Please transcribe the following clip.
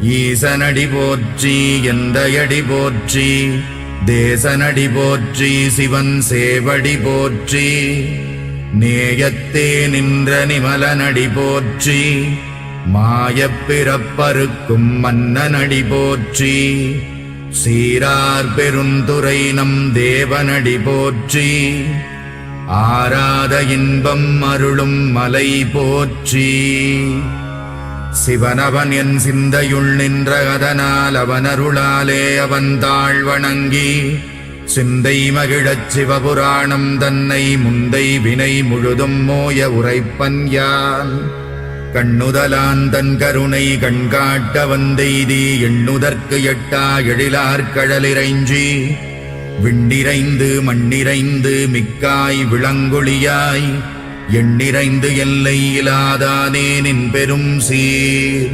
ஈசனடி போற்றி எந்தையடி போற்றி தேசனடி போற்றி சிவன் சேவடி போற்றி நேயத்தே நின்ற நிமலனடி போற்றி மாயப் பிறப்பறுக்கும் மன்னனடி போற்றி சீரார் பெருந்துரை நம் தேவனடி போற்றி ஆராத இன்பம் அருளும் மலை போற்றி சிவனவன் என் சிந்தையுள் நின்ற அதனால் அவனருளாலே அவன் தாழ் வணங்கி சிந்தை மகிழச் சிவபுராணம் தன்னை முந்தை வினை முழுதும் மோய உரைப்பன் யான் கண்ணுதலான் தன் கருணை கண்காட்ட வந்தெய்தி எண்ணுதற்கு எட்டா எழிலார் கடலிறைஞ்சி விண்ணிறைந்து மண்ணிறைந்து மிக்காய் விளங்கொழியாய் எண்ணிறைந்து எல்லை இலாதானே நின் பெரும் சீர்